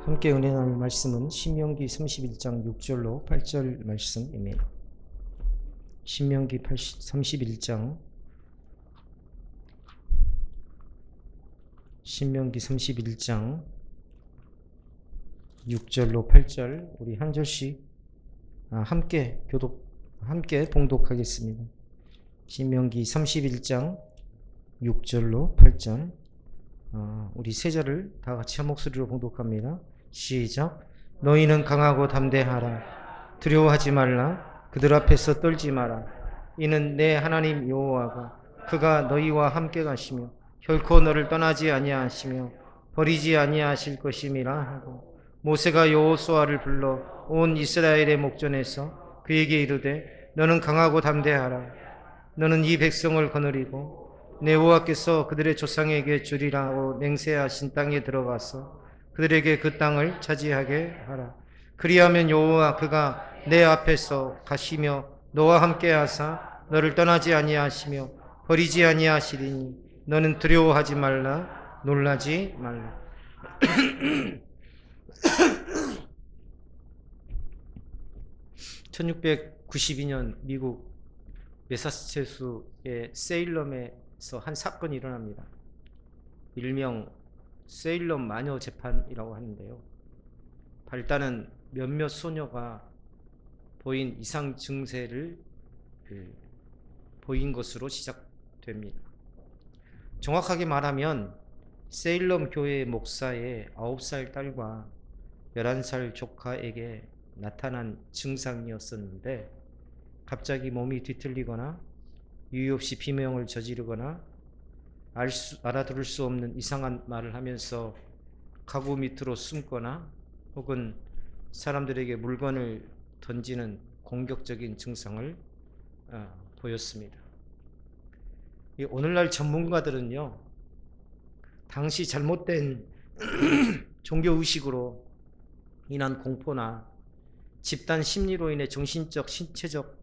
함께 은혜 나눌 말씀은 신명기 31장 6절로 8절 말씀입니다. 신명기 31장 6절로 8절 우리 한 절씩 함께 봉독하겠습니다. 신명기 31장 6절로 8절 우리 세 절을 다 같이 한 목소리로 봉독합니다. 시작. 너희는 강하고 담대하라. 두려워하지 말라. 그들 앞에서 떨지 마라. 이는 내 하나님 여호와가 그가 너희와 함께 가시며 결코 너를 떠나지 아니하시며 버리지 아니하실 것임이라 하고, 모세가 여호수아를 불러 온 이스라엘의 목전에서 그에게 이르되 너는 강하고 담대하라. 너는 이 백성을 거느리고 내 여호와께서 그들의 조상에게 주리라고 맹세하신 땅에 들어가서 그들에게 그 땅을 차지하게 하라. 그리하면 여호와 그가 내 앞에서 가시며 너와 함께 하사 너를 떠나지 아니하시며 버리지 아니하시리니 너는 두려워하지 말라. 놀라지 말라. 1692년 미국 매사추세츠의 세일럼에서 한 사건이 일어납니다. 일명 세일럼 마녀 재판이라고 하는데요. 발단은 몇몇 소녀가 보인 이상 증세를 보인 것으로 시작됩니다. 정확하게 말하면 세일럼 교회 목사의 9살 딸과 11살 조카에게 나타난 증상이었었는데, 갑자기 몸이 뒤틀리거나 이유 없이 비명을 저지르거나 알아들을 수 없는 이상한 말을 하면서 가구 밑으로 숨거나 혹은 사람들에게 물건을 던지는 공격적인 증상을 보였습니다. 오늘날 전문가들은요, 당시 잘못된 종교의식으로 인한 공포나 집단 심리로 인해 정신적, 신체적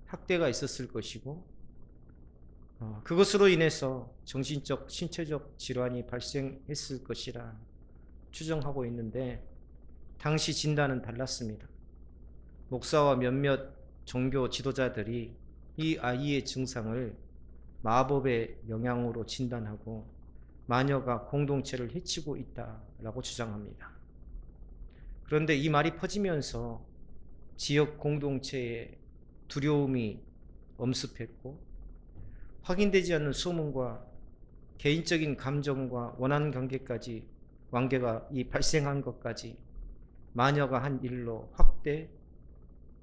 학대가 있었을 것이고, 그것으로 인해서 정신적, 신체적 질환이 발생했을 것이라 추정하고 있는데, 당시 진단은 달랐습니다. 목사와 몇몇 종교 지도자들이 이 아이의 증상을 마법의 영향으로 진단하고 마녀가 공동체를 해치고 있다라고 주장합니다. 그런데 이 말이 퍼지면서 지역 공동체에 두려움이 엄습했고, 확인되지 않는 소문과 개인적인 감정과 원한 관계가 발생한 것까지 마녀가 한 일로 확대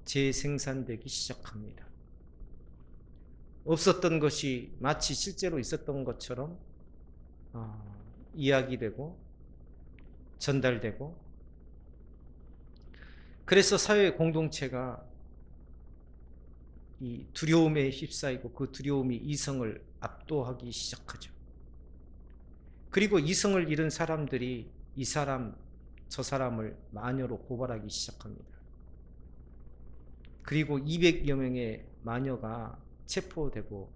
재생산되기 시작합니다. 없었던 것이 마치 실제로 있었던 것처럼 이야기되고 전달되고, 그래서 사회 공동체가 이 두려움에 휩싸이고 그 두려움이 이성을 압도하기 시작하죠. 그리고 이성을 잃은 사람들이 이 사람 저 사람을 마녀로 고발하기 시작합니다. 그리고 200여 명의 마녀가 체포되고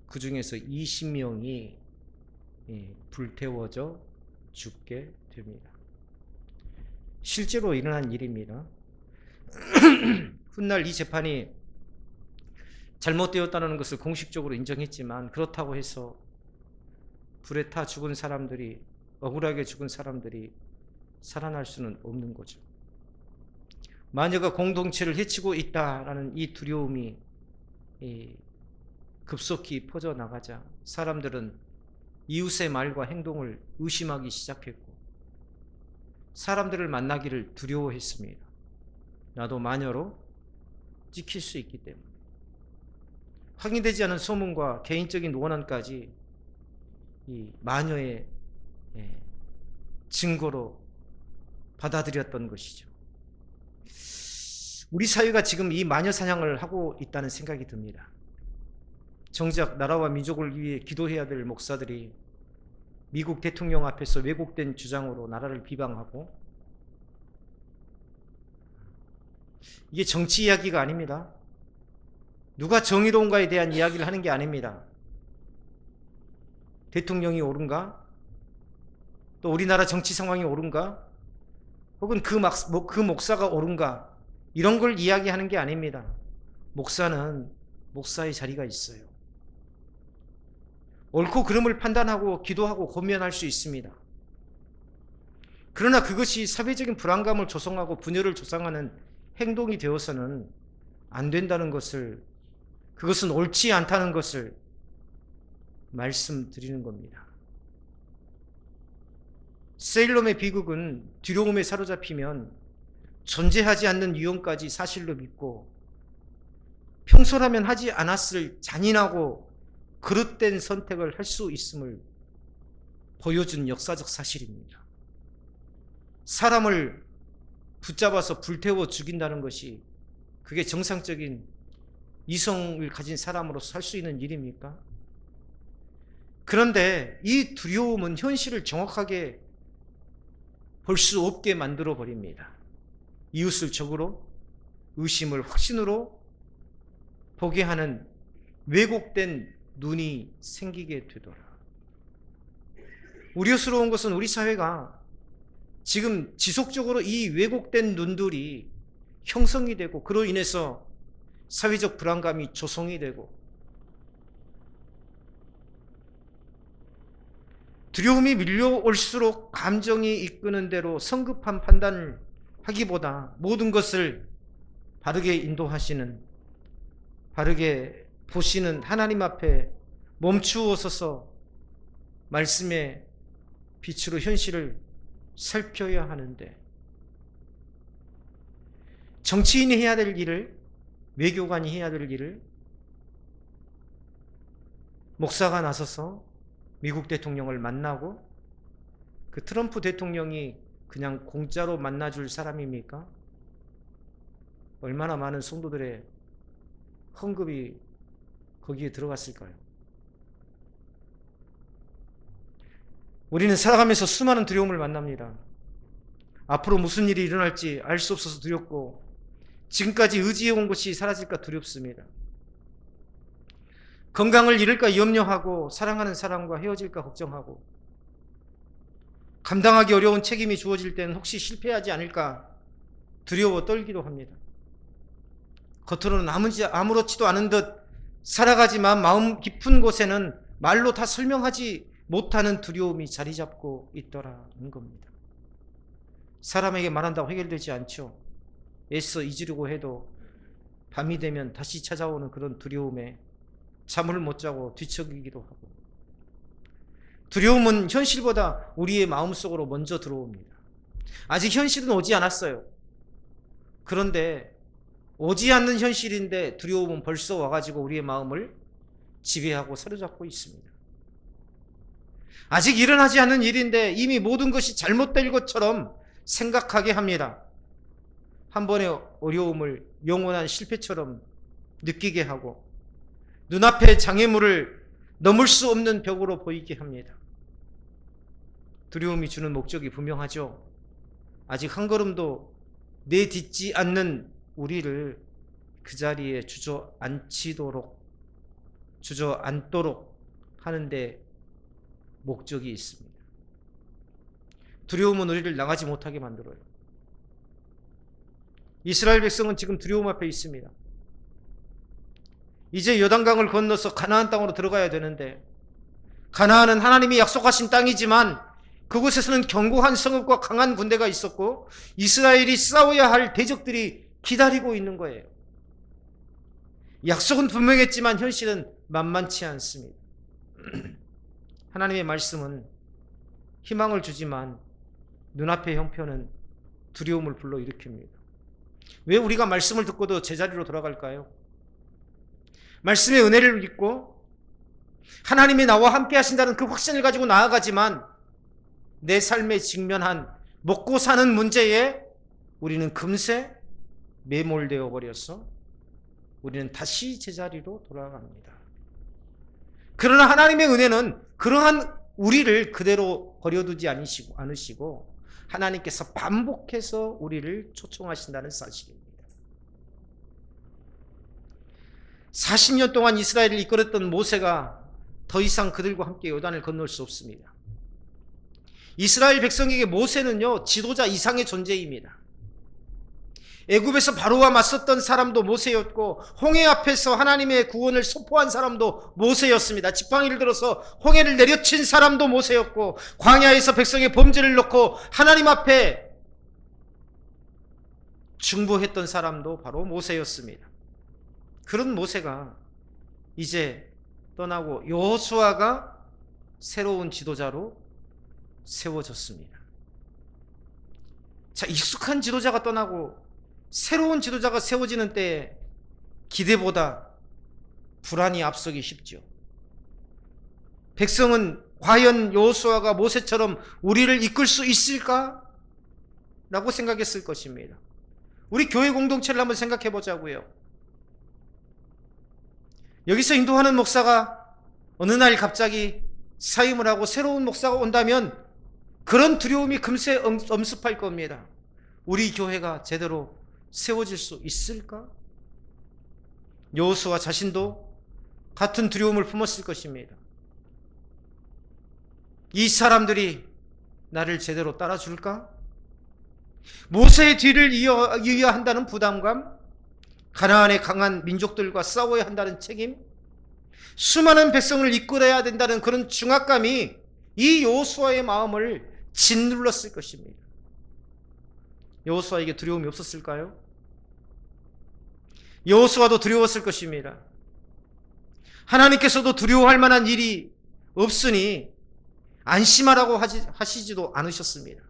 그 중에서 20명이 불태워져 죽게 됩니다. 실제로 일어난 일입니다. 훗날 이 재판이 잘못되었다는 것을 공식적으로 인정했지만, 그렇다고 해서 불에 타 죽은 사람들이, 억울하게 죽은 사람들이 살아날 수는 없는 거죠. 마녀가 공동체를 해치고 있다라는 이 두려움이 급속히 퍼져나가자 사람들은 이웃의 말과 행동을 의심하기 시작했고, 사람들을 만나기를 두려워했습니다. 나도 마녀로 찍힐 수 있기 때문에. 확인되지 않은 소문과 개인적인 원한까지 이 마녀의 증거로 받아들였던 것이죠. 우리 사회가 지금 이 마녀 사냥을 하고 있다는 생각이 듭니다. 정작 나라와 민족을 위해 기도해야 될 목사들이 미국 대통령 앞에서 왜곡된 주장으로 나라를 비방하고, 이게 정치 이야기가 아닙니다. 누가 정의로운가에 대한 이야기를 하는 게 아닙니다. 대통령이 옳은가? 또 우리나라 정치 상황이 옳은가? 혹은 그 목사가 옳은가, 이런 걸 이야기하는 게 아닙니다. 목사는 목사의 자리가 있어요. 옳고 그름을 판단하고 기도하고 고면할 수 있습니다. 그러나 그것이 사회적인 불안감을 조성하고 분열을 조성하는 행동이 되어서는 안 된다는 것을, 그것은 옳지 않다는 것을 말씀드리는 겁니다. 세일럼의 비극은 두려움에 사로잡히면 존재하지 않는 위험까지 사실로 믿고 평소라면 하지 않았을 잔인하고 그릇된 선택을 할 수 있음을 보여준 역사적 사실입니다. 사람을 붙잡아서 불태워 죽인다는 것이 그게 정상적인 이성을 가진 사람으로서 할 수 있는 일입니까? 그런데 이 두려움은 현실을 정확하게 볼 수 없게 만들어 버립니다. 이웃을 적으로, 의심을 확신으로 보게 하는 왜곡된 눈이 생기게 되더라. 우려스러운 것은 우리 사회가 지금 지속적으로 이 왜곡된 눈들이 형성이 되고 그로 인해서 사회적 불안감이 조성이 되고 두려움이 밀려올수록 감정이 이끄는 대로 성급한 판단을 하기보다 모든 것을 바르게 인도하시는, 바르게 보시는 하나님 앞에 멈추어 서서 말씀의 빛으로 현실을 살펴야 하는데, 정치인이 해야 될 일을, 외교관이 해야 될 일을 목사가 나서서 미국 대통령을 만나고 그 트럼프 대통령이 그냥 공짜로 만나줄 사람입니까? 얼마나 많은 성도들의 헌금이 거기에 들어갔을까요? 우리는 살아가면서 수많은 두려움을 만납니다. 앞으로 무슨 일이 일어날지 알 수 없어서 두렵고, 지금까지 의지해온 것이 사라질까 두렵습니다. 건강을 잃을까 염려하고, 사랑하는 사람과 헤어질까 걱정하고, 감당하기 어려운 책임이 주어질 때는 혹시 실패하지 않을까 두려워 떨기도 합니다. 겉으로는 아무렇지도 않은 듯 살아가지만 마음 깊은 곳에는 말로 다 설명하지 못하는 두려움이 자리 잡고 있더라는 겁니다. 사람에게 말한다고 해결되지 않죠. 애써 잊으려고 해도 밤이 되면 다시 찾아오는 그런 두려움에 잠을 못 자고 뒤척이기도 하고, 두려움은 현실보다 우리의 마음속으로 먼저 들어옵니다. 아직 현실은 오지 않았어요. 그런데 오지 않는 현실인데 두려움은 벌써 와가지고 우리의 마음을 지배하고 사로잡고 있습니다. 아직 일어나지 않은 일인데 이미 모든 것이 잘못될 것처럼 생각하게 합니다. 한 번의 어려움을 영원한 실패처럼 느끼게 하고, 눈앞의 장애물을 넘을 수 없는 벽으로 보이게 합니다. 두려움이 주는 목적이 분명하죠. 아직 한 걸음도 내딛지 않는 우리를 그 자리에 주저앉도록 하는데 목적이 있습니다. 두려움은 우리를 나가지 못하게 만들어요. 이스라엘 백성은 지금 두려움 앞에 있습니다. 이제 요단강을 건너서 가나안 땅으로 들어가야 되는데, 가나안은 하나님이 약속하신 땅이지만 그곳에서는 견고한 성읍과 강한 군대가 있었고 이스라엘이 싸워야 할 대적들이 기다리고 있는 거예요. 약속은 분명했지만 현실은 만만치 않습니다. 하나님의 말씀은 희망을 주지만 눈앞의 형편은 두려움을 불러일으킵니다. 왜 우리가 말씀을 듣고도 제자리로 돌아갈까요? 말씀의 은혜를 믿고 하나님이 나와 함께 하신다는 그 확신을 가지고 나아가지만 내 삶에 직면한 먹고 사는 문제에 우리는 금세 매몰되어 버려서 우리는 다시 제자리로 돌아갑니다. 그러나 하나님의 은혜는 그러한 우리를 그대로 버려두지 않으시고 하나님께서 반복해서 우리를 초청하신다는 사실입니다. 40년 동안 이스라엘을 이끌었던 모세가 더 이상 그들과 함께 요단을 건널 수 없습니다. 이스라엘 백성에게 모세는요, 지도자 이상의 존재입니다. 애굽에서 바로와 맞섰던 사람도 모세였고, 홍해 앞에서 하나님의 구원을 선포한 사람도 모세였습니다. 지팡이를 들어서 홍해를 내려친 사람도 모세였고, 광야에서 백성의 범죄를 놓고 하나님 앞에 중보했던 사람도 바로 모세였습니다. 그런 모세가 이제 떠나고 여호수아가 새로운 지도자로 세워졌습니다. 자, 익숙한 지도자가 떠나고 새로운 지도자가 세워지는 때에 기대보다 불안이 앞서기 쉽죠. 백성은 과연 여호수아가 모세처럼 우리를 이끌 수 있을까? 라고 생각했을 것입니다. 우리 교회 공동체를 한번 생각해 보자고요. 여기서 인도하는 목사가 어느 날 갑자기 사임을 하고 새로운 목사가 온다면 그런 두려움이 금세 엄습할 겁니다. 우리 교회가 제대로 세워질 수 있을까? 여호수아 자신도 같은 두려움을 품었을 것입니다. 이 사람들이 나를 제대로 따라줄까? 모세의 뒤를 이어야 한다는 부담감, 가나안의 강한 민족들과 싸워야 한다는 책임, 수많은 백성을 이끌어야 된다는 그런 중압감이 이 여호수아의 마음을 짓눌렀을 것입니다. 여호수아에게 두려움이 없었을까요? 여호수아도 두려웠을 것입니다. 하나님께서도 두려워할 만한 일이 없으니 안심하라고 하시지도 않으셨습니다.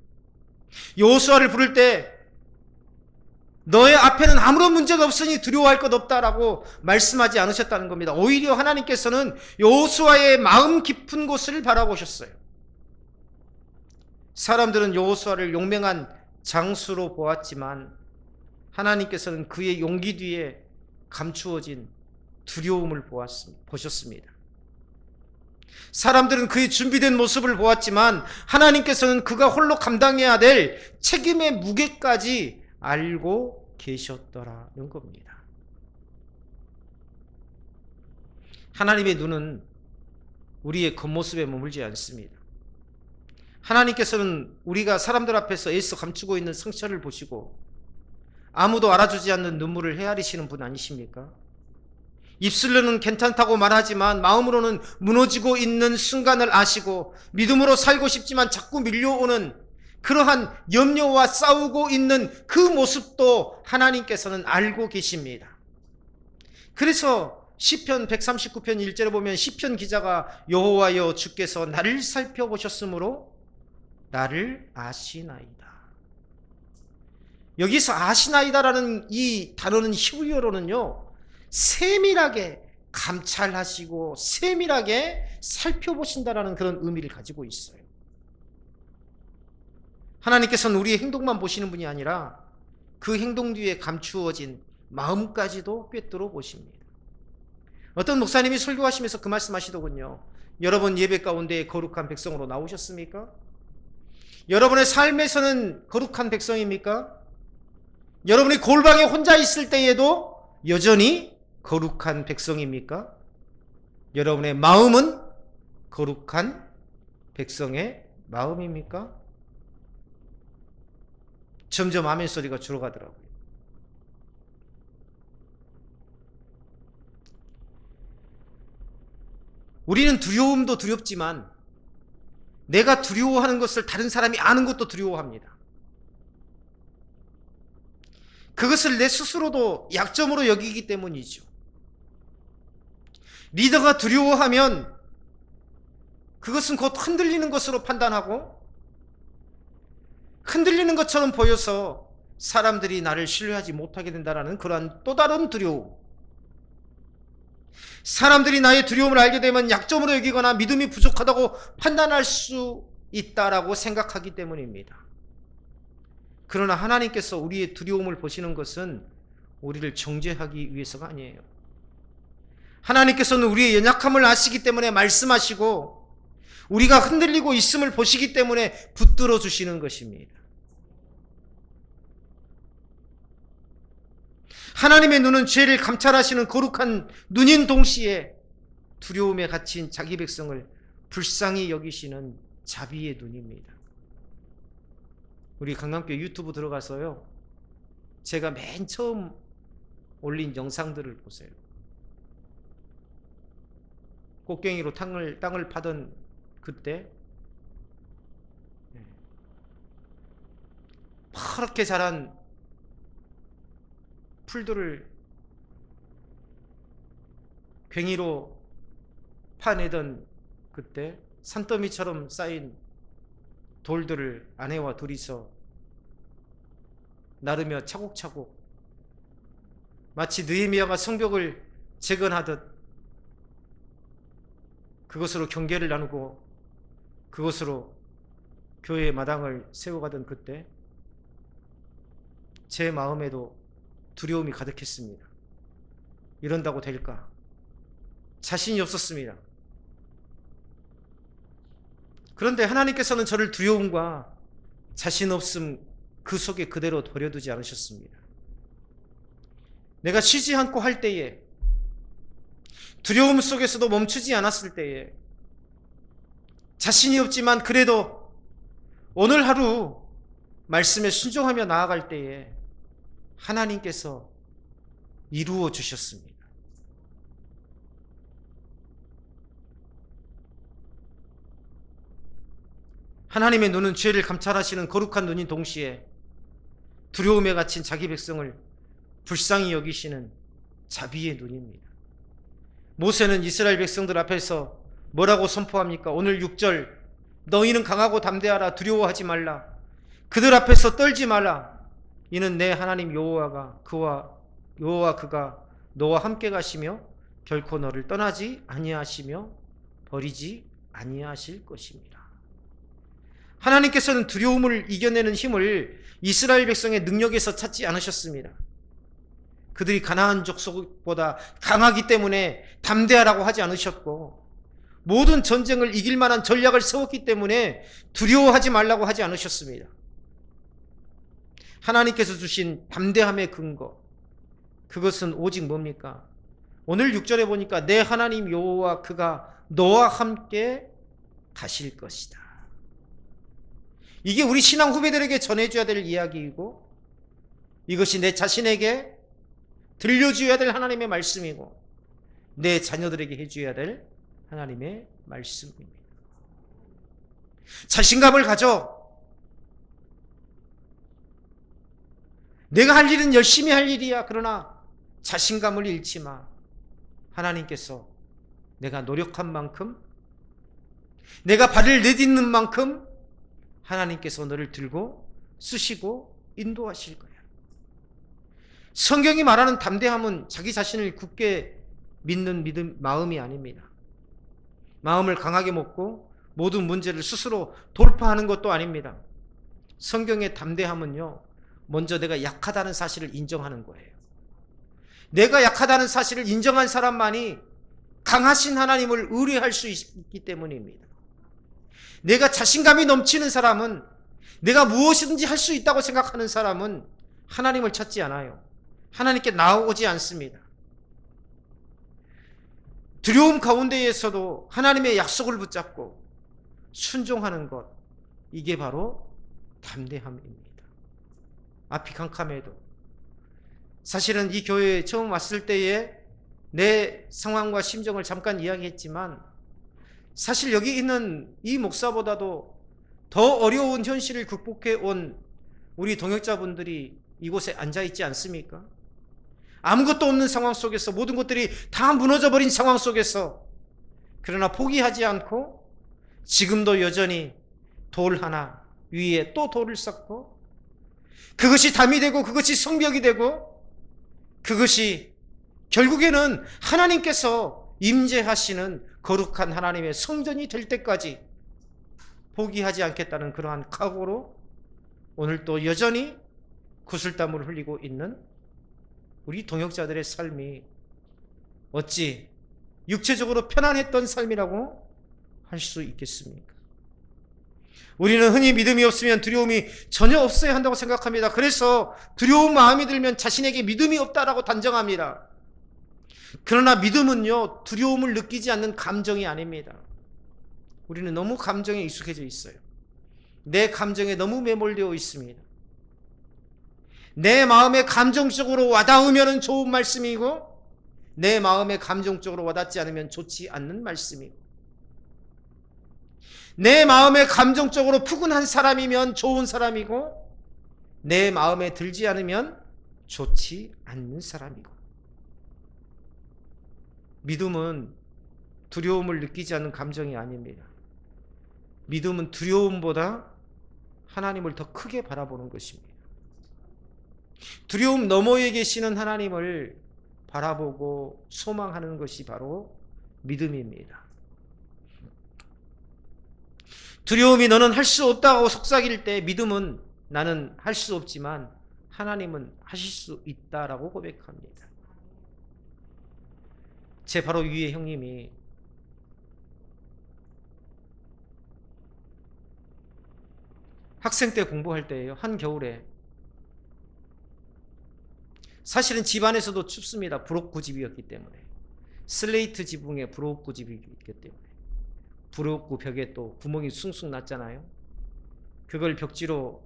여호수아를 부를 때 너의 앞에는 아무런 문제가 없으니 두려워할 것 없다라고 말씀하지 않으셨다는 겁니다. 오히려 하나님께서는 여호수아의 마음 깊은 곳을 바라보셨어요. 사람들은 여호수아를 용맹한 장수로 보았지만 하나님께서는 그의 용기 뒤에 감추어진 두려움을 보셨습니다. 사람들은 그의 준비된 모습을 보았지만 하나님께서는 그가 홀로 감당해야 될 책임의 무게까지 알고 계셨더라는 겁니다. 하나님의 눈은 우리의 겉모습에 머물지 않습니다. 하나님께서는 우리가 사람들 앞에서 애써 감추고 있는 상처를 보시고 아무도 알아주지 않는 눈물을 헤아리시는 분 아니십니까? 입술로는 괜찮다고 말하지만 마음으로는 무너지고 있는 순간을 아시고 믿음으로 살고 싶지만 자꾸 밀려오는 그러한 염려와 싸우고 있는 그 모습도 하나님께서는 알고 계십니다. 그래서 시편 139편 1절에 보면 시편 기자가 여호와여 주께서 나를 살펴보셨으므로 나를 아시나이다. 여기서 아시나이다라는 이 단어는 히브리어로는요, 세밀하게 감찰하시고 세밀하게 살펴보신다라는 그런 의미를 가지고 있어요. 하나님께서는 우리의 행동만 보시는 분이 아니라 그 행동 뒤에 감추어진 마음까지도 꿰뚫어 보십니다. 어떤 목사님이 설교하시면서 그 말씀하시더군요. 여러분 예배 가운데 거룩한 백성으로 나오셨습니까? 여러분의 삶에서는 거룩한 백성입니까? 여러분이 골방에 혼자 있을 때에도 여전히 거룩한 백성입니까? 여러분의 마음은 거룩한 백성의 마음입니까? 점점 아멘 소리가 줄어가더라고요. 우리는 두려움도 두렵지만 내가 두려워하는 것을 다른 사람이 아는 것도 두려워합니다. 그것을 내 스스로도 약점으로 여기기 때문이죠. 리더가 두려워하면 그것은 곧 흔들리는 것으로 판단하고 흔들리는 것처럼 보여서 사람들이 나를 신뢰하지 못하게 된다는 그러한 또 다른 두려움. 사람들이 나의 두려움을 알게 되면 약점으로 여기거나 믿음이 부족하다고 판단할 수 있다라고 생각하기 때문입니다. 그러나 하나님께서 우리의 두려움을 보시는 것은 우리를 정죄하기 위해서가 아니에요. 하나님께서는 우리의 연약함을 아시기 때문에 말씀하시고 우리가 흔들리고 있음을 보시기 때문에 붙들어 주시는 것입니다. 하나님의 눈은 죄를 감찰하시는 거룩한 눈인 동시에 두려움에 갇힌 자기 백성을 불쌍히 여기시는 자비의 눈입니다. 우리 강남교회 유튜브 들어가서요, 제가 맨 처음 올린 영상들을 보세요. 꽃갱이로 땅을 파던 그때 파랗게 자란 풀들을 괭이로 파내던 그때 산더미처럼 쌓인 돌들을 아내와 둘이서 나르며 차곡차곡 마치 느헤미야가 성벽을 재건하듯 그것으로 경계를 나누고 그것으로 교회의 마당을 세워가던 그때 제 마음에도 두려움이 가득했습니다. 이런다고 될까? 자신이 없었습니다. 그런데 하나님께서는 저를 두려움과 자신 없음 그 속에 그대로 버려두지 않으셨습니다. 내가 쉬지 않고 할 때에, 두려움 속에서도 멈추지 않았을 때에, 자신이 없지만 그래도 오늘 하루 말씀에 순종하며 나아갈 때에 하나님께서 이루어 주셨습니다. 하나님의 눈은 죄를 감찰하시는 거룩한 눈인 동시에 두려움에 갇힌 자기 백성을 불쌍히 여기시는 자비의 눈입니다. 모세는 이스라엘 백성들 앞에서 뭐라고 선포합니까? 오늘 6절, 너희는 강하고 담대하라. 두려워하지 말라. 그들 앞에서 떨지 말라. 이는 내 하나님 여호와가 그가 너와 함께 가시며 결코 너를 떠나지 아니하시며 버리지 아니하실 것입니다. 하나님께서는 두려움을 이겨내는 힘을 이스라엘 백성의 능력에서 찾지 않으셨습니다. 그들이 가나안 족속보다 강하기 때문에 담대하라고 하지 않으셨고, 모든 전쟁을 이길 만한 전략을 세웠기 때문에 두려워하지 말라고 하지 않으셨습니다. 하나님께서 주신 담대함의 근거, 그것은 오직 뭡니까? 오늘 6절에 보니까 내 하나님 여호와 그가 너와 함께 가실 것이다. 이게 우리 신앙 후배들에게 전해줘야 될 이야기이고, 이것이 내 자신에게 들려줘야 될 하나님의 말씀이고, 내 자녀들에게 해줘야 될 하나님의 말씀입니다. 자신감을 가져. 내가 할 일은 열심히 할 일이야. 그러나 자신감을 잃지 마. 하나님께서 내가 노력한 만큼, 내가 발을 내딛는 만큼 하나님께서 너를 들고 쓰시고 인도하실 거야. 성경이 말하는 담대함은 자기 자신을 굳게 믿는 마음이 아닙니다. 마음을 강하게 먹고 모든 문제를 스스로 돌파하는 것도 아닙니다. 성경의 담대함은요, 먼저 내가 약하다는 사실을 인정하는 거예요. 내가 약하다는 사실을 인정한 사람만이 강하신 하나님을 의뢰할 수 있기 때문입니다. 내가 자신감이 넘치는 사람은, 내가 무엇이든지 할 수 있다고 생각하는 사람은 하나님을 찾지 않아요. 하나님께 나오지 않습니다. 두려움 가운데에서도 하나님의 약속을 붙잡고 순종하는 것, 이게 바로 담대함입니다. 앞이 캄캄해도, 사실은 이 교회에 처음 왔을 때에 내 상황과 심정을 잠깐 이야기했지만, 사실 여기 있는 이 목사보다도 더 어려운 현실을 극복해 온 우리 동역자분들이 이곳에 앉아있지 않습니까? 아무것도 없는 상황 속에서, 모든 것들이 다 무너져버린 상황 속에서, 그러나 포기하지 않고 지금도 여전히 돌 하나 위에 또 돌을 쌓고, 그것이 담이 되고 그것이 성벽이 되고, 그것이 결국에는 하나님께서 임재하시는 거룩한 하나님의 성전이 될 때까지 포기하지 않겠다는 그러한 각오로 오늘 또 여전히 구슬땀을 흘리고 있는 우리 동역자들의 삶이 어찌 육체적으로 편안했던 삶이라고 할 수 있겠습니까? 우리는 흔히 믿음이 없으면 두려움이 전혀 없어야 한다고 생각합니다. 그래서 두려운 마음이 들면 자신에게 믿음이 없다라고 단정합니다. 그러나 믿음은요, 두려움을 느끼지 않는 감정이 아닙니다. 우리는 너무 감정에 익숙해져 있어요. 내 감정에 너무 매몰되어 있습니다. 내 마음에 감정적으로 와닿으면 좋은 말씀이고 내 마음에 감정적으로 와닿지 않으면 좋지 않는 말씀이고 내 마음에 감정적으로 푸근한 사람이면 좋은 사람이고 내 마음에 들지 않으면 좋지 않는 사람이고 믿음은 두려움을 느끼지 않는 감정이 아닙니다. 믿음은 두려움보다 하나님을 더 크게 바라보는 것입니다. 두려움 너머에 계시는 하나님을 바라보고 소망하는 것이 바로 믿음입니다. 두려움이 너는 할 수 없다고 속삭일 때 믿음은 나는 할 수 없지만 하나님은 하실 수 있다라고 고백합니다. 제 바로 위에 형님이 학생 때 공부할 때예요. 한겨울에 사실은 집안에서도 춥습니다. 부록고 집이었기 때문에 슬레이트 지붕에 부록고 집이 있기 때문에 부록고 벽에 또 구멍이 숭숭 났잖아요. 그걸 벽지로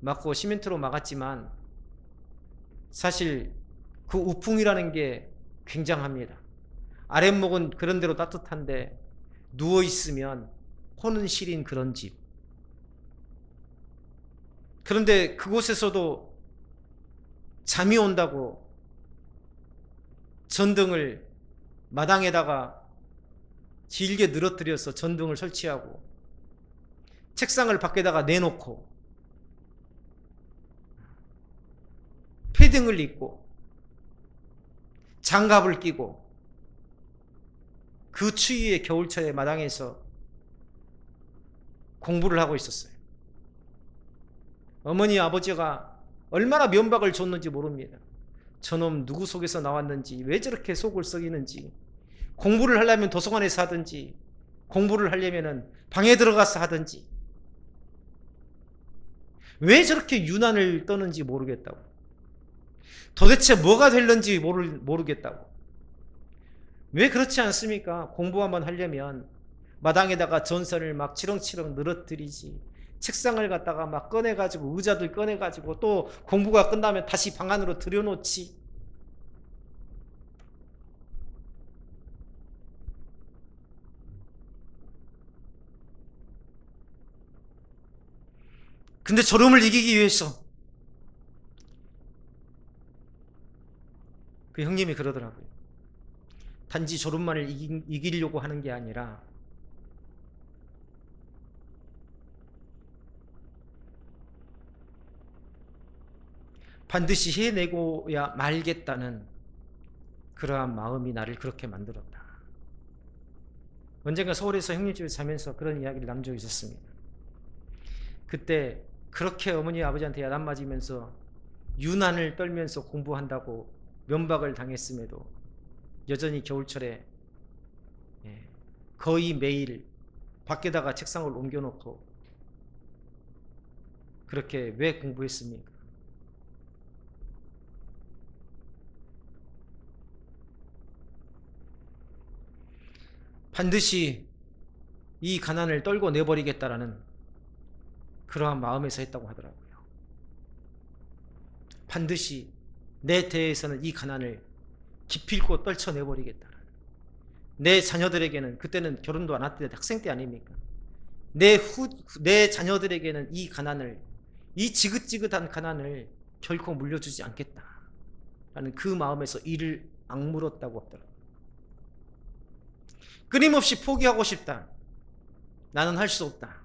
막고 시멘트로 막았지만 사실 그 우풍이라는 게 굉장합니다. 아랫목은 그런 대로 따뜻한데 누워있으면 호는 시린 그런 집. 그런데 그곳에서도 잠이 온다고 전등을 마당에다가 길게 늘어뜨려서 전등을 설치하고 책상을 밖에다가 내놓고 패딩을 입고 장갑을 끼고 그 추위에 겨울철에 마당에서 공부를 하고 있었어요. 어머니 아버지가 얼마나 면박을 줬는지 모릅니다. 저놈 누구 속에서 나왔는지 왜 저렇게 속을 썩이는지 공부를 하려면 도서관에서 하든지 공부를 하려면 방에 들어가서 하든지 왜 저렇게 유난을 떠는지 모르겠다고 도대체 뭐가 될는지 모르겠다고 왜 그렇지 않습니까? 공부 한번 하려면 마당에다가 전선을 막 치렁치렁 늘어뜨리지 책상을 갖다가 막 꺼내가지고 의자들 꺼내가지고 또 공부가 끝나면 다시 방 안으로 들여놓지. 근데 졸음을 이기기 위해서 그 형님이 그러더라고요. 단지 졸음만을 이기려고 하는 게 아니라 반드시 해내고야 말겠다는 그러한 마음이 나를 그렇게 만들었다. 언젠가 서울에서 형님 집에 자면서 그런 이야기를 나눈 적이 있었습니다. 그때 그렇게 어머니 아버지한테 야단 맞으면서 유난을 떨면서 공부한다고 면박을 당했음에도 여전히 겨울철에 거의 매일 밖에다가 책상을 옮겨놓고 그렇게 왜 공부했습니까? 반드시 이 가난을 떨고 내버리겠다라는 그러한 마음에서 했다고 하더라고요. 반드시 내 대해서는 이 가난을 기필코 떨쳐내버리겠다. 내 자녀들에게는 그때는 결혼도 안 할 때 학생 때 아닙니까? 내 자녀들에게는 이 가난을 이 지긋지긋한 가난을 결코 물려주지 않겠다라는 그 마음에서 이를 악물었다고 하더라고요. 끊임없이 포기하고 싶다. 나는 할 수 없다.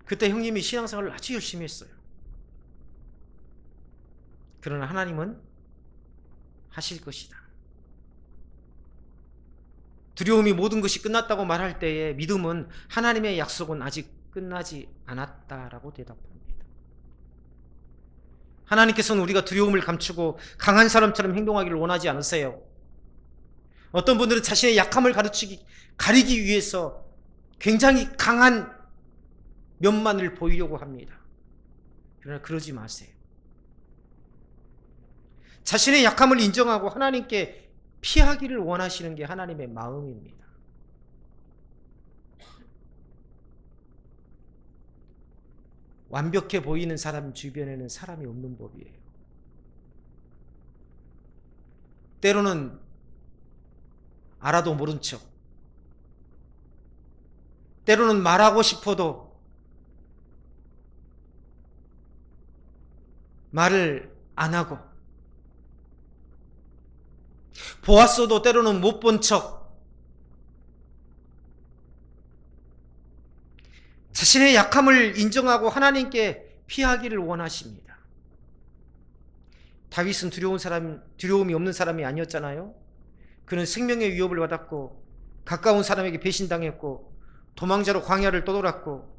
그때 형님이 신앙생활을 아주 열심히 했어요. 그러나 하나님은 하실 것이다. 두려움이 모든 것이 끝났다고 말할 때에 믿음은 하나님의 약속은 아직 끝나지 않았다라고 대답합니다. 하나님께서는 우리가 두려움을 감추고 강한 사람처럼 행동하기를 원하지 않으세요. 어떤 분들은 자신의 약함을 가리기 위해서 굉장히 강한 면만을 보이려고 합니다. 그러나 그러지 마세요. 자신의 약함을 인정하고 하나님께 피하기를 원하시는 게 하나님의 마음입니다. 완벽해 보이는 사람 주변에는 사람이 없는 법이에요. 때로는 알아도 모른 척, 때로는 말하고 싶어도 말을 안 하고, 보았어도 때로는 못 본 척, 자신의 약함을 인정하고 하나님께 피하기를 원하십니다. 다윗은 두려움이 없는 사람이 아니었잖아요. 그는 생명의 위협을 받았고 가까운 사람에게 배신당했고 도망자로 광야를 떠돌았고,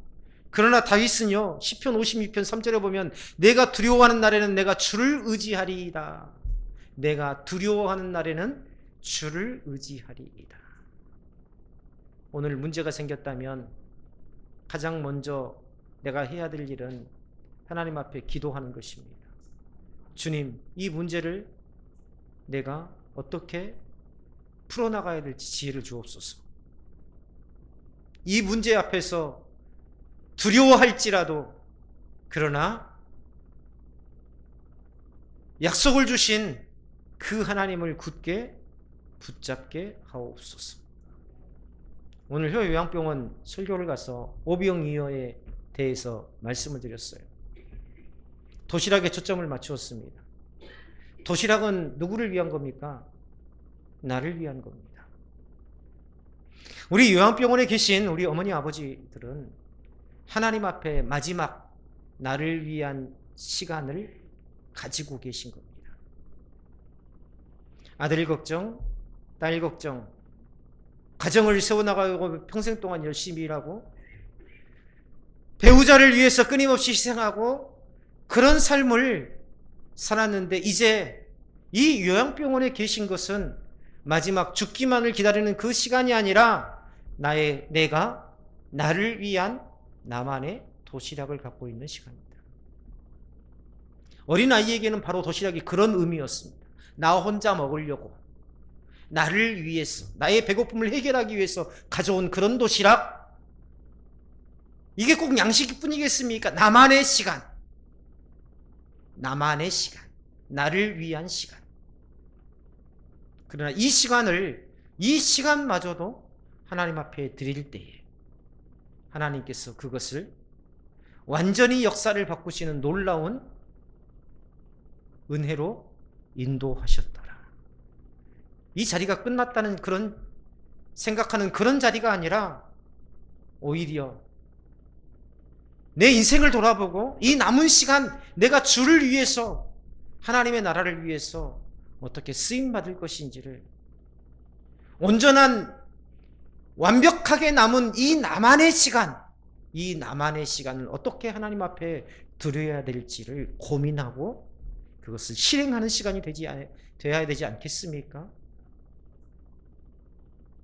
그러나 다윗은요, 시편 52편 3절에 보면 내가 두려워하는 날에는 내가 주를 의지하리이다. 내가 두려워하는 날에는 주를 의지하리이다. 오늘 문제가 생겼다면 가장 먼저 내가 해야 될 일은 하나님 앞에 기도하는 것입니다. 주님, 이 문제를 내가 어떻게 풀어나가야 될지 지혜를 주옵소서. 이 문제 앞에서 두려워할지라도 그러나 약속을 주신 그 하나님을 굳게 붙잡게 하옵소서. 오늘 요양병원 설교를 가서 오병이어에 대해서 말씀을 드렸어요. 도시락에 초점을 맞추었습니다. 도시락은 누구를 위한 겁니까? 나를 위한 겁니다. 우리 요양병원에 계신 우리 어머니 아버지들은 하나님 앞에 마지막 나를 위한 시간을 가지고 계신 겁니다. 아들 걱정, 딸 걱정, 가정을 세워나가고 평생 동안 열심히 일하고 배우자를 위해서 끊임없이 희생하고 그런 삶을 살았는데, 이제 이 요양병원에 계신 것은 마지막 죽기만을 기다리는 그 시간이 아니라 내가 나를 위한 나만의 도시락을 갖고 있는 시간입니다. 어린아이에게는 바로 도시락이 그런 의미였습니다. 나 혼자 먹으려고, 나를 위해서, 나의 배고픔을 해결하기 위해서 가져온 그런 도시락. 이게 꼭 양식뿐이겠습니까? 나만의 시간, 나만의 시간, 나를 위한 시간. 그러나 이 시간마저도 하나님 앞에 드릴 때에 하나님께서 그것을 완전히 역사를 바꾸시는 놀라운 은혜로 인도하셨더라. 이 자리가 끝났다는 그런 생각하는 그런 자리가 아니라 오히려 내 인생을 돌아보고 이 남은 시간 내가 주를 위해서, 하나님의 나라를 위해서 어떻게 쓰임받을 것인지를, 온전한 완벽하게 남은 이 나만의 시간을 어떻게 하나님 앞에 드려야 될지를 고민하고 그것을 실행하는 시간이 되어야 되지 않겠습니까?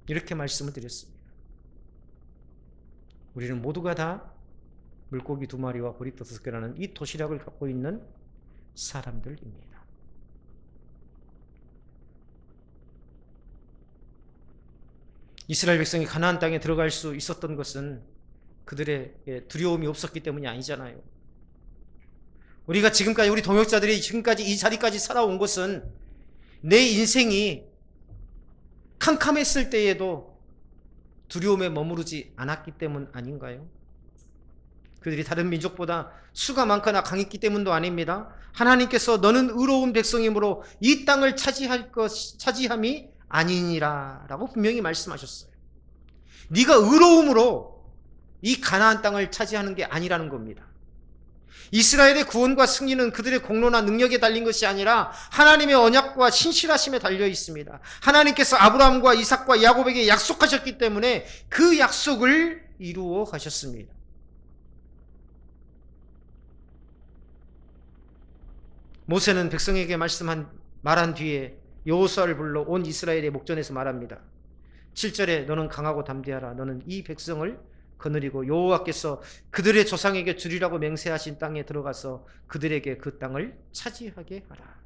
이렇게 말씀을 드렸습니다. 우리는 모두가 다 물고기 2마리와 보리 5개라는 이 도시락을 갖고 있는 사람들입니다. 이스라엘 백성이 가나안 땅에 들어갈 수 있었던 것은 그들의 두려움이 없었기 때문이 아니잖아요. 우리 동역자들이 지금까지 이 자리까지 살아온 것은 내 인생이 캄캄했을 때에도 두려움에 머무르지 않았기 때문 아닌가요? 그들이 다른 민족보다 수가 많거나 강했기 때문도 아닙니다. 하나님께서 너는 의로운 백성이므로 이 땅을 차지함이 아니니라 라고 분명히 말씀하셨어요. 네가 의로움으로 이 가나안 땅을 차지하는 게 아니라는 겁니다. 이스라엘의 구원과 승리는 그들의 공로나 능력에 달린 것이 아니라 하나님의 언약과 신실하심에 달려 있습니다. 하나님께서 아브라함과 이삭과 야곱에게 약속하셨기 때문에 그 약속을 이루어 가셨습니다. 모세는 백성에게 말한 뒤에 여호수아를 불러 온 이스라엘의 목전에서 말합니다. 7절에 너는 강하고 담대하라. 너는 이 백성을 거느리고 여호와께서 그들의 조상에게 주리라고 맹세하신 땅에 들어가서 그들에게 그 땅을 차지하게 하라.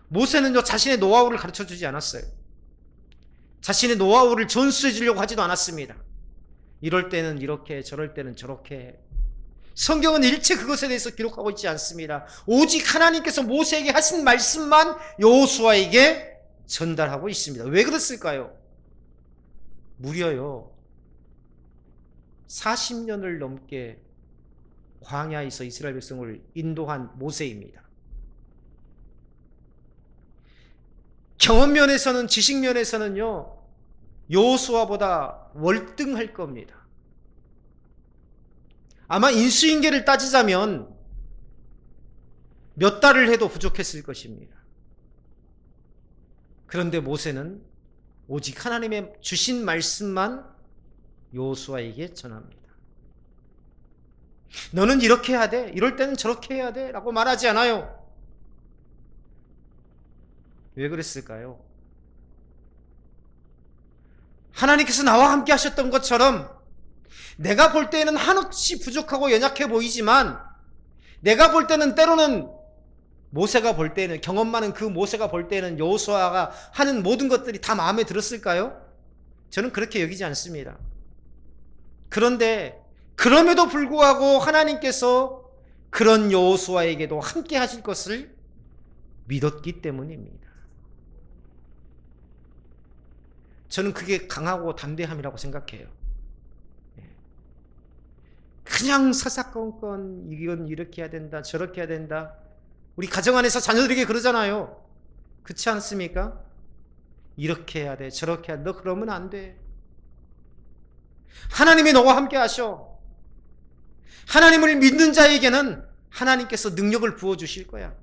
모세는 자신의 노하우를 가르쳐주지 않았어요. 자신의 노하우를 전수해 주려고 하지도 않았습니다. 이럴 때는 이렇게, 저럴 때는 저렇게. 성경은 일체 그것에 대해서 기록하고 있지 않습니다. 오직 하나님께서 모세에게 하신 말씀만 여호수아에게 전달하고 있습니다. 왜 그랬을까요? 무려요 40년을 넘게 광야에서 이스라엘 백성을 인도한 모세입니다. 경험 면에서는, 지식 면에서는요 여호수아보다 월등할 겁니다. 아마 인수인계를 따지자면 몇 달을 해도 부족했을 것입니다. 그런데 모세는 오직 하나님의 주신 말씀만 여호수아에게 전합니다. 너는 이렇게 해야 돼, 이럴 때는 저렇게 해야 돼 라고 말하지 않아요. 왜 그랬을까요? 하나님께서 나와 함께 하셨던 것처럼 내가 볼 때는 한없이 부족하고 연약해 보이지만, 내가 볼 때는 때로는 모세가 볼 때는, 경험 많은 그 모세가 볼 때는 여호수아가 하는 모든 것들이 다 마음에 들었을까요? 저는 그렇게 여기지 않습니다. 그런데 그럼에도 불구하고 하나님께서 그런 여호수아에게도 함께 하실 것을 믿었기 때문입니다. 저는 그게 강하고 담대함이라고 생각해요. 그냥 사사건건 이건 이렇게 해야 된다, 저렇게 해야 된다. 우리 가정 안에서 자녀들에게 그러잖아요. 그렇지 않습니까? 이렇게 해야 돼, 저렇게 해야 돼. 너 그러면 안 돼. 하나님이 너와 함께 하셔. 하나님을 믿는 자에게는 하나님께서 능력을 부어주실 거야.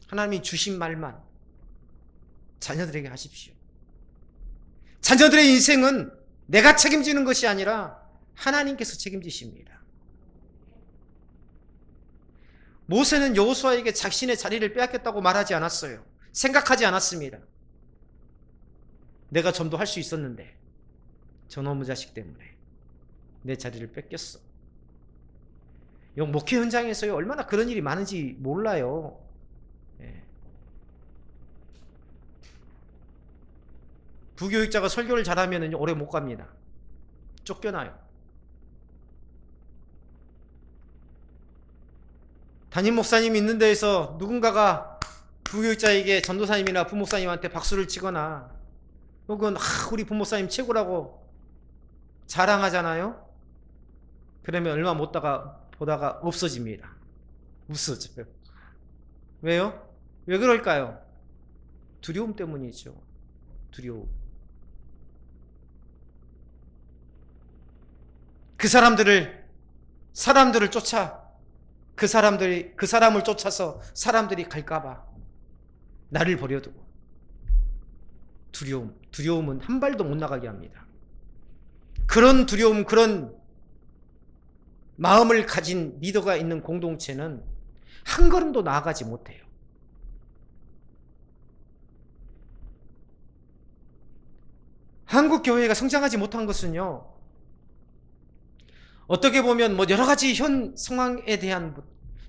하나님이 주신 말만 자녀들에게 하십시오. 자녀들의 인생은 내가 책임지는 것이 아니라 하나님께서 책임지십니다. 모세는 여호수아에게 자신의 자리를 빼앗겼다고 말하지 않았어요. 생각하지 않았습니다. 내가 전도할 수 있었는데 저놈의 자식 때문에 내 자리를 뺏겼어. 목회 현장에서요 얼마나 그런 일이 많은지 몰라요. 부교육자가 설교를 잘하면 오래 못 갑니다. 쫓겨나요. 담임 목사님이 있는 데에서 누군가가 부교육자에게 전도사님이나 부목사님한테 박수를 치거나 혹은 우리 부목사님 최고라고 자랑하잖아요. 그러면 얼마 못 보다가 없어집니다. 없어져요. 왜요? 왜 그럴까요? 두려움 때문이죠. 두려움. 그 사람들을 쫓아 그 사람을 쫓아서 사람들이 갈까봐 나를 버려두고. 두려움은 한 발도 못 나가게 합니다. 그런 두려움, 그런 마음을 가진 리더가 있는 공동체는 한 걸음도 나아가지 못해요. 한국 교회가 성장하지 못한 것은요, 어떻게 보면 여러 가지 현 상황에 대한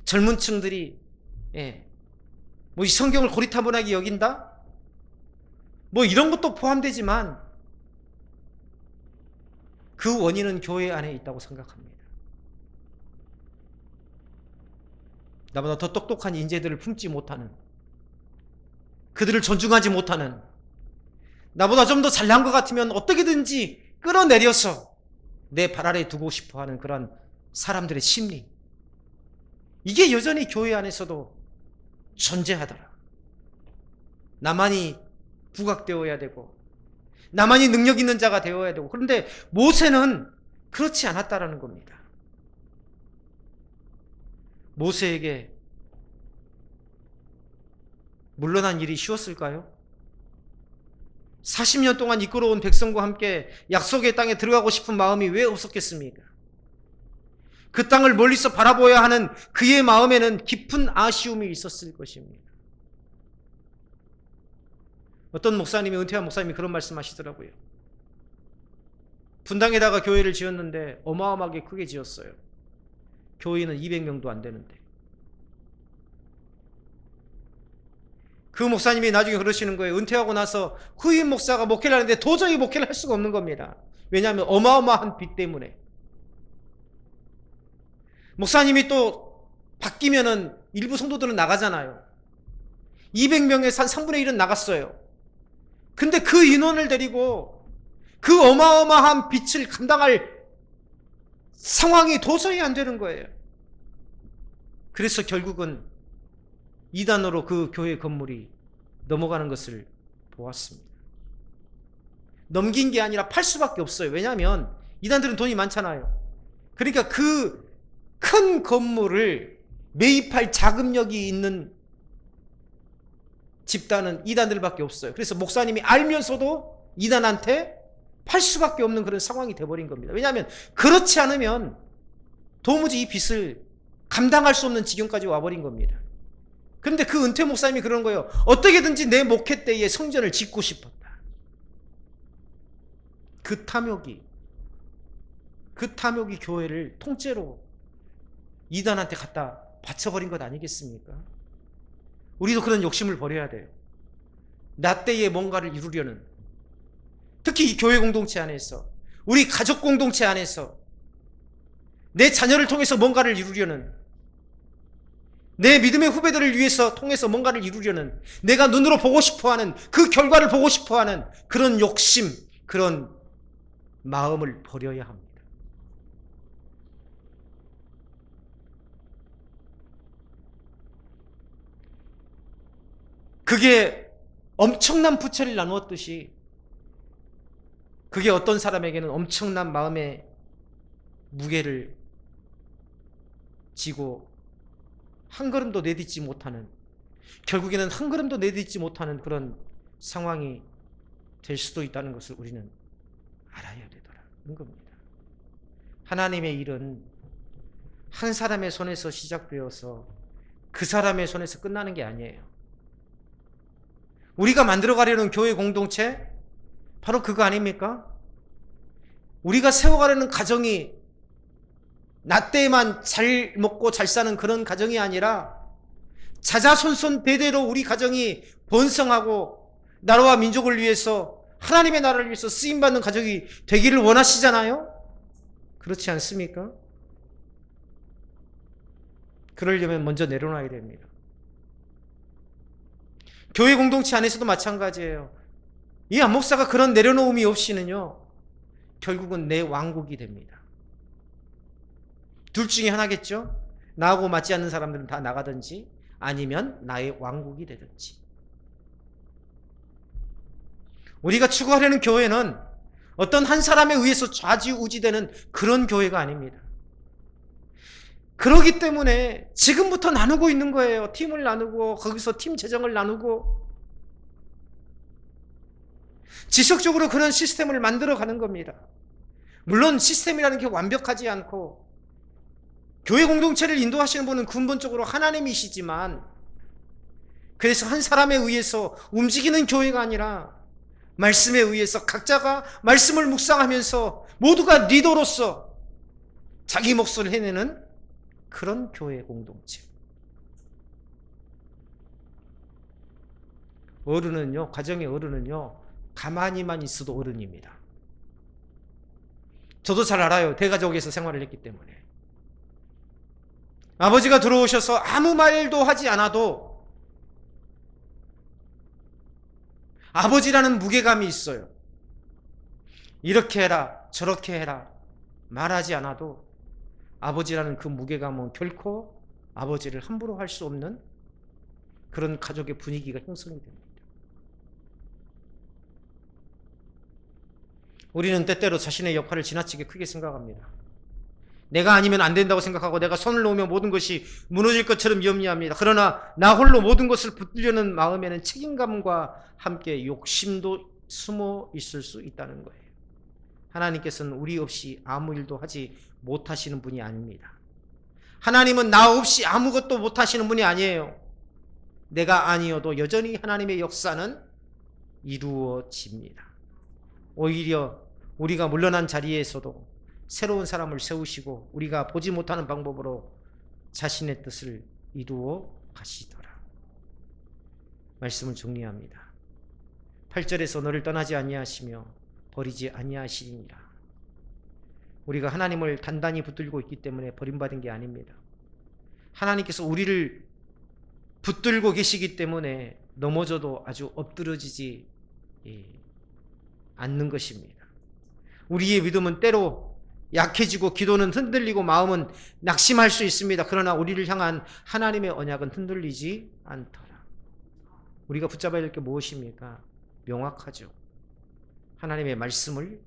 젊은 층들이 이 성경을 고리타분하게 여긴다? 이런 것도 포함되지만 그 원인은 교회 안에 있다고 생각합니다. 나보다 더 똑똑한 인재들을 품지 못하는, 그들을 존중하지 못하는, 나보다 좀 더 잘난 것 같으면 어떻게든지 끌어내려서 내 발 아래 두고 싶어 하는 그런 사람들의 심리, 이게 여전히 교회 안에서도 존재하더라. 나만이 부각되어야 되고 나만이 능력 있는 자가 되어야 되고. 그런데 모세는 그렇지 않았다라는 겁니다. 모세에게 물러난 일이 쉬웠을까요? 40년 동안 이끌어온 백성과 함께 약속의 땅에 들어가고 싶은 마음이 왜 없었겠습니까? 그 땅을 멀리서 바라보아야 하는 그의 마음에는 깊은 아쉬움이 있었을 것입니다. 어떤 목사님이, 은퇴한 목사님이 그런 말씀 하시더라고요. 분당에다가 교회를 지었는데 어마어마하게 크게 지었어요. 교인은 200명도 안 되는데. 그 목사님이 나중에 그러시는 거예요. 은퇴하고 나서 후임 목사가 목회를 하는데 도저히 목회를 할 수가 없는 겁니다. 왜냐하면 어마어마한 빚 때문에. 목사님이 또 바뀌면은 일부 성도들은 나가잖아요. 200명에서 한 3분의 1은 나갔어요. 근데 그 인원을 데리고 그 어마어마한 빚을 감당할 상황이 도저히 안 되는 거예요. 그래서 결국은 이단으로 그 교회 건물이 넘어가는 것을 보았습니다. 넘긴 게 아니라 팔 수밖에 없어요. 왜냐하면 이단들은 돈이 많잖아요. 그러니까 그 큰 건물을 매입할 자금력이 있는 집단은 이단들밖에 없어요. 그래서 목사님이 알면서도 이단한테 팔 수밖에 없는 그런 상황이 돼버린 겁니다. 왜냐하면 그렇지 않으면 도무지 이 빚을 감당할 수 없는 지경까지 와버린 겁니다. 그런데 그 은퇴 목사님이 그런 거예요. 어떻게든지 내 목회 때에 성전을 짓고 싶었다. 그 탐욕이 교회를 통째로 이단한테 갖다 바쳐버린 것 아니겠습니까? 우리도 그런 욕심을 버려야 돼요. 나 때에 뭔가를 이루려는, 특히 이 교회 공동체 안에서, 우리 가족 공동체 안에서 내 자녀를 통해서 뭔가를 이루려는, 내 믿음의 후배들을 위해서 통해서 뭔가를 이루려는, 내가 눈으로 보고 싶어하는, 그 결과를 보고 싶어하는 그런 욕심, 그런 마음을 버려야 합니다. 그게 엄청난 부채를 나누었듯이 그게 어떤 사람에게는 엄청난 마음의 무게를 지고 한 걸음도 내딛지 못하는, 결국에는 한 걸음도 내딛지 못하는 그런 상황이 될 수도 있다는 것을 우리는 알아야 되더라는 겁니다. 하나님의 일은 한 사람의 손에서 시작되어서 그 사람의 손에서 끝나는 게 아니에요. 우리가 만들어가려는 교회 공동체, 바로 그거 아닙니까? 우리가 세워가려는 가정이 나 때에만 잘 먹고 잘 사는 그런 가정이 아니라 자자손손 대대로 우리 가정이 번성하고 나라와 민족을 위해서, 하나님의 나라를 위해서 쓰임받는 가족이 되기를 원하시잖아요? 그렇지 않습니까? 그러려면 먼저 내려놔야 됩니다. 교회 공동체 안에서도 마찬가지예요. 이 안 목사가 그런 내려놓음이 없이는요, 결국은 내 왕국이 됩니다. 둘 중에 하나겠죠? 나하고 맞지 않는 사람들은 다 나가든지 아니면 나의 왕국이 되든지. 우리가 추구하려는 교회는 어떤 한 사람에 의해서 좌지우지되는 그런 교회가 아닙니다. 그렇기 때문에 지금부터 나누고 있는 거예요. 팀을 나누고 거기서 팀 재정을 나누고 지속적으로 그런 시스템을 만들어가는 겁니다. 물론 시스템이라는 게 완벽하지 않고 교회 공동체를 인도하시는 분은 근본적으로 하나님이시지만, 그래서 한 사람에 의해서 움직이는 교회가 아니라 말씀에 의해서 각자가 말씀을 묵상하면서 모두가 리더로서 자기 몫을 해내는 그런 교회 공동체. 어른은요, 가정의 어른은요, 가만히만 있어도 어른입니다. 저도 잘 알아요. 대가족에서 생활을 했기 때문에. 아버지가 들어오셔서 아무 말도 하지 않아도 아버지라는 무게감이 있어요. 이렇게 해라, 저렇게 해라 말하지 않아도 아버지라는 그 무게감은 결코 아버지를 함부로 할 수 없는 그런 가족의 분위기가 형성이 됩니다. 우리는 때때로 자신의 역할을 지나치게 크게 생각합니다. 내가 아니면 안 된다고 생각하고 내가 손을 놓으면 모든 것이 무너질 것처럼 염려합니다. 그러나 나 홀로 모든 것을 붙들려는 마음에는 책임감과 함께 욕심도 숨어 있을 수 있다는 거예요. 하나님께서는 우리 없이 아무 일도 하지 못하시는 분이 아닙니다. 하나님은 나 없이 아무것도 못하시는 분이 아니에요. 내가 아니어도 여전히 하나님의 역사는 이루어집니다. 오히려 우리가 물러난 자리에서도 새로운 사람을 세우시고 우리가 보지 못하는 방법으로 자신의 뜻을 이루어 가시더라. 말씀을 정리합니다. 8절에서 너를 떠나지 아니하시며 버리지 아니하시리니라. 우리가 하나님을 단단히 붙들고 있기 때문에 버림받은 게 아닙니다. 하나님께서 우리를 붙들고 계시기 때문에 넘어져도 아주 엎드러지지 않는 것입니다. 우리의 믿음은 때로 약해지고 기도는 흔들리고 마음은 낙심할 수 있습니다. 그러나 우리를 향한 하나님의 언약은 흔들리지 않더라. 우리가 붙잡아야 될 게 무엇입니까? 명확하죠. 하나님의 말씀을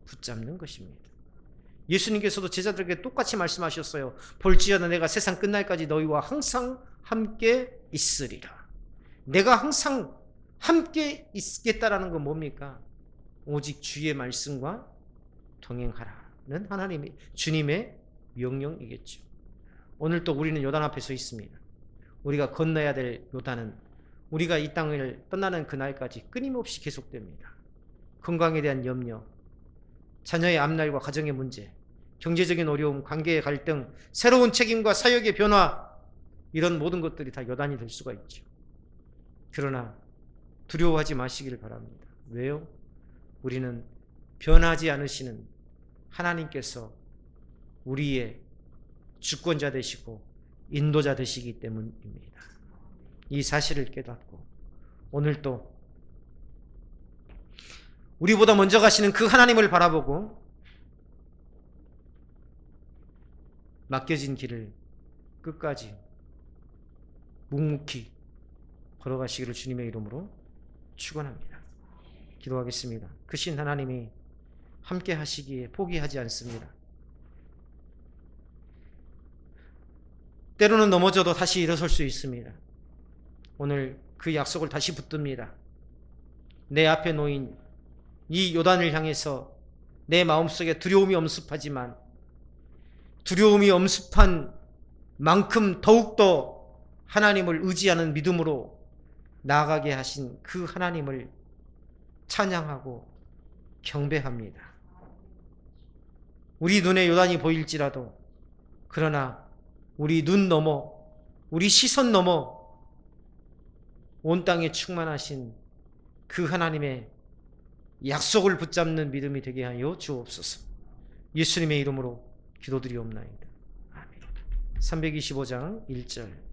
붙잡는 것입니다. 예수님께서도 제자들에게 똑같이 말씀하셨어요. 볼지어다 내가 세상 끝날까지 너희와 항상 함께 있으리라. 내가 항상 함께 있겠다라는 건 뭡니까? 오직 주의 말씀과 동행하라는 하나님의 주님의 명령이겠죠. 오늘 또 우리는 요단 앞에 서 있습니다. 우리가 건너야 될 요단은 우리가 이 땅을 떠나는 그날까지 끊임없이 계속됩니다. 건강에 대한 염려, 자녀의 앞날과 가정의 문제, 경제적인 어려움, 관계의 갈등, 새로운 책임과 사역의 변화, 이런 모든 것들이 다 요단이 될 수가 있죠. 그러나 두려워하지 마시길 바랍니다. 왜요? 우리는 변하지 않으시는 하나님께서 우리의 주권자 되시고 인도자 되시기 때문입니다. 이 사실을 깨닫고 오늘 또 우리보다 먼저 가시는 그 하나님을 바라보고 맡겨진 길을 끝까지 묵묵히 걸어가시기를 주님의 이름으로 축원합니다. 기도하겠습니다. 크신 하나님이 함께 하시기에 포기하지 않습니다. 때로는 넘어져도 다시 일어설 수 있습니다. 오늘 그 약속을 다시 붙듭니다. 내 앞에 놓인 이 요단을 향해서 내 마음속에 두려움이 엄습하지만 두려움이 엄습한 만큼 더욱더 하나님을 의지하는 믿음으로 나아가게 하신 그 하나님을 찬양하고 경배합니다. 우리 눈에 요단이 보일지라도 그러나 우리 눈 넘어 우리 시선 넘어 온 땅에 충만하신 그 하나님의 약속을 붙잡는 믿음이 되게 하여 주옵소서. 예수님의 이름으로 기도드리옵나이다. 아멘. 325장 1절